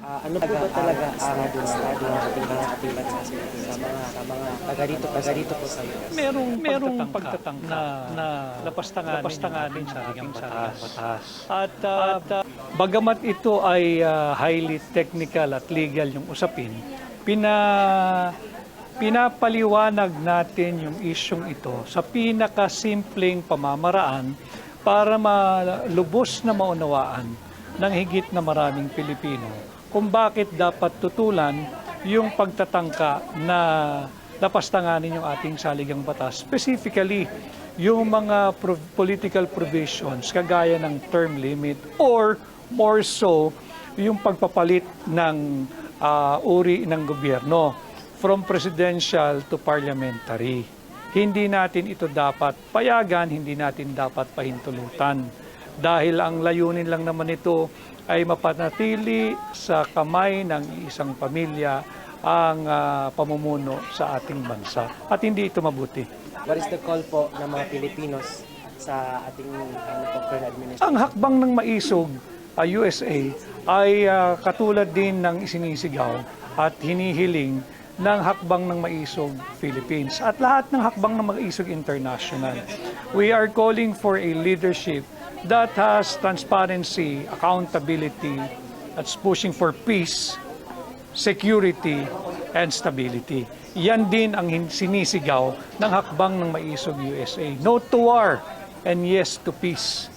Ano po ba talaga ang estado ng ating bansa sa mga taga-dito po sa US? Merong pagtatangka na lapastanganin sa ating batas. At bagamat ito ay highly technical at legal yung usapin, pinapaliwanag natin yung isyong ito sa pinakasimpleng pamamaraan para malubos na maunawaan ng higit na maraming Pilipino kung bakit dapat tutulan yung pagtatangka na lapastanganin yung ating saligang batas. Specifically, yung mga political provisions kagaya ng term limit or more so, yung pagpapalit ng uri ng gobyerno from presidential to parliamentary. Hindi natin ito dapat payagan, hindi natin dapat pahintulutan. Dahil ang layunin lang naman ito ay mapanatili sa kamay ng isang pamilya ang pamumuno sa ating bansa. At hindi ito mabuti. What is the call po ng mga Pilipinos sa ating current administration? Ang hakbang ng maisog USA ay katulad din ng isinisigaw at hinihiling ng hakbang ng maisog Philippines at lahat ng hakbang ng maisog international. We are calling for a leadership that has transparency, accountability, that's pushing for peace, security, and stability. Yan din ang sinisigaw ng hakbang ng maisog USA. No to war and yes to peace.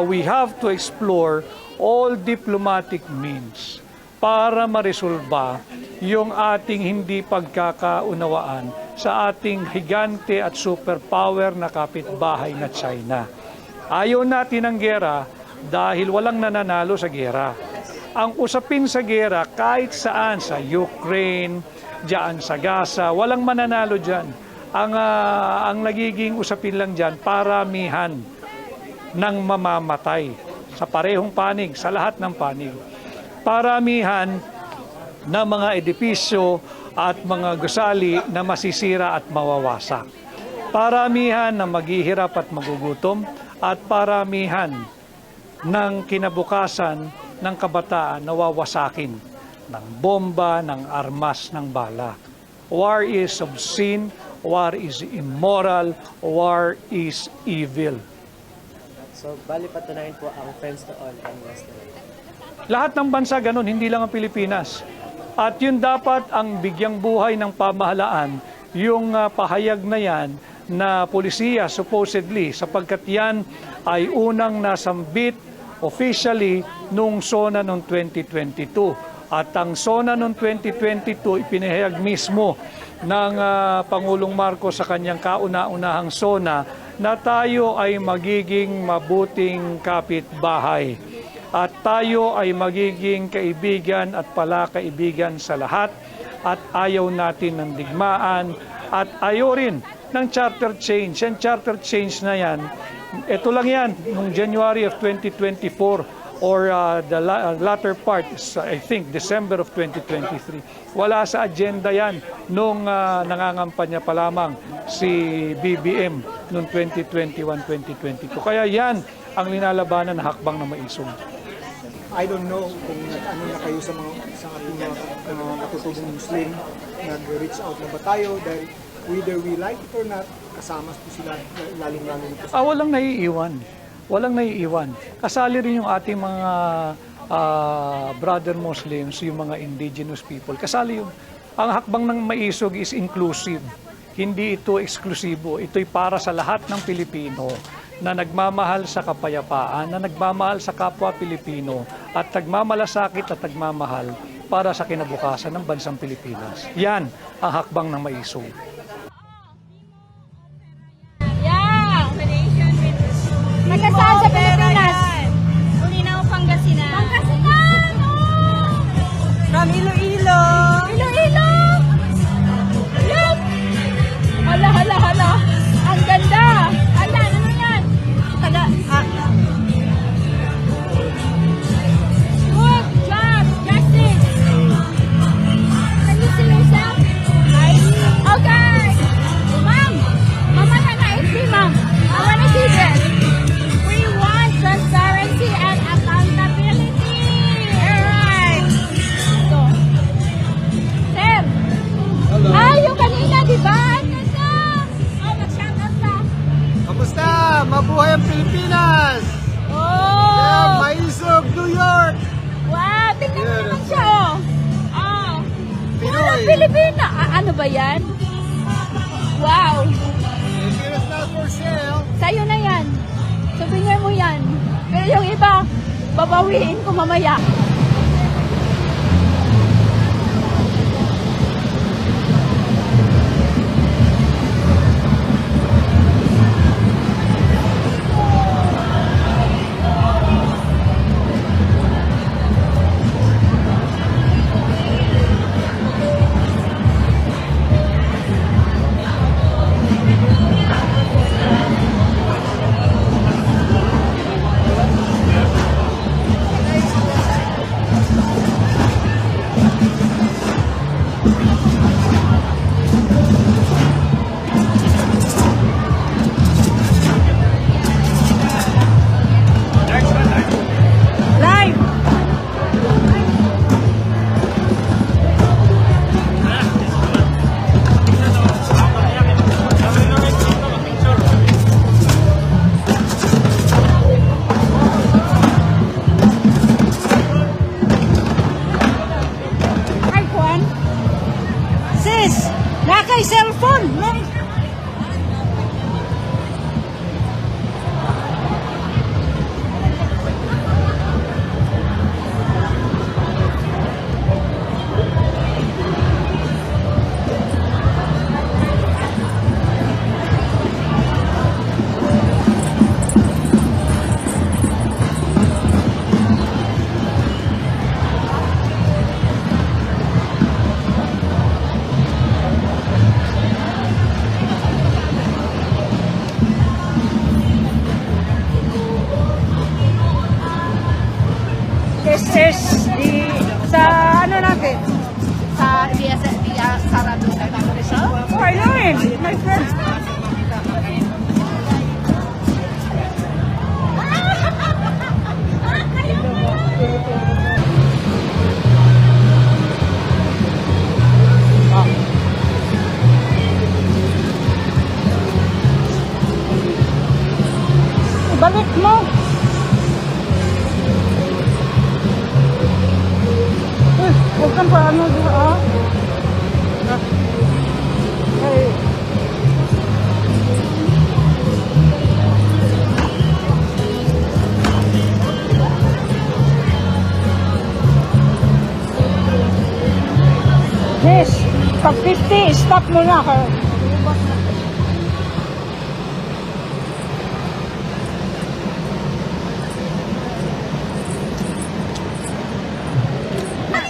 We have to explore all diplomatic means para maresolba yung ating hindi pagkakaunawaan sa ating higante at superpower na kapitbahay na China. Ayaw natin ng gera dahil walang nananalo sa gera. Ang usapin sa gera kahit saan, sa Ukraine, diyan sa Gaza, walang mananalo dyan. Ang nagiging usapin lang dyan, paramihan ng mamamatay sa parehong panig, sa lahat ng panig. Paramihan ng mga edipisyo at mga gusali na masisira at mawawasak. Paramihan na maghihirap at magugutom at paramihan ng kinabukasan ng kabataan na wawasakin ng bomba, ng armas, ng bala. War is obscene, war is immoral, war is evil. So, bali patunayan po ang friends to all and yes to all. Lahat ng bansa ganun, hindi lang ang Pilipinas. At yun dapat ang bigyang buhay ng pamahalaan, yung pahayag na yan na polisiya supposedly sapagkat yan ay unang nasambit officially nung SONA noong 2022. At ang SONA noong 2022 ipinahayag mismo ng Pangulong Marcos sa kanyang kauna-unahang SONA na tayo ay magiging mabuting kapitbahay. At tayo ay magiging kaibigan at palakaibigan sa lahat at ayaw natin ng digmaan at ayaw rin ng charter change. Yan charter change na yan, ito lang yan, noong January of 2024 or the latter part, I think December of 2023. Wala sa agenda yan nung nangangampanya pa lamang si BBM noong 2021-2022. Kaya yan ang linalabanan na hakbang na maisog. I don't know kung ano na kayo sa ating mga katutubong Muslim, nag-reach out na ba tayo dahil whether we like it or not, kasama po sila laling-laling ito. Walang naiiwan. Walang naiiwan. Kasali rin yung ating mga brother Muslims, yung mga indigenous people. Kasali yung, ang hakbang ng maisog is inclusive. Hindi ito eksklusibo. Ito'y para sa lahat ng Pilipino na nagmamahal sa kapayapaan, na nagmamahal sa kapwa Pilipino at nagmamalasakit at nagmamahal para sa kinabukasan ng bansang Pilipinas. Yan ang hakbang ng maisog. Nagkasaan sa Pilipinas? Ulinaw, Pangasinan. Pangasinan! Oh! From Iloilo. Iloilo! Yup! Hala, hala, hala. Ang ganda! Hala, ano yan? Taga, Good job, Justin! Can you see yourself? Okay! Ano ba yan? Wow! Sa'yo na yan. Souvenir mo yan. Pero yung iba, babawiin ko mamaya. Live! Hi, Juan. Sis, nakay cellphone. This is the, sa ano natin? Sa sarado sa Rizal. Oh, I know him. My friend. Ibalik mo. Huwag kang paano doon, ah. Ay. Miss, pag 50, stop mo na.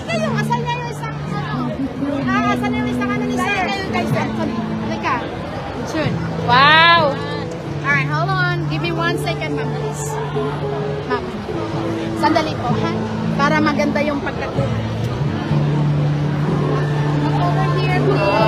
Kayo, asal na yung isang asal na yung isang ano ni Sir. Kayo guys, halika. Sure. Wow! Alright, hold on. Give me 1 second, ma'am, please. Ma'am. Sandali po, ha? Para maganda yung pagkatulog. Over here, please.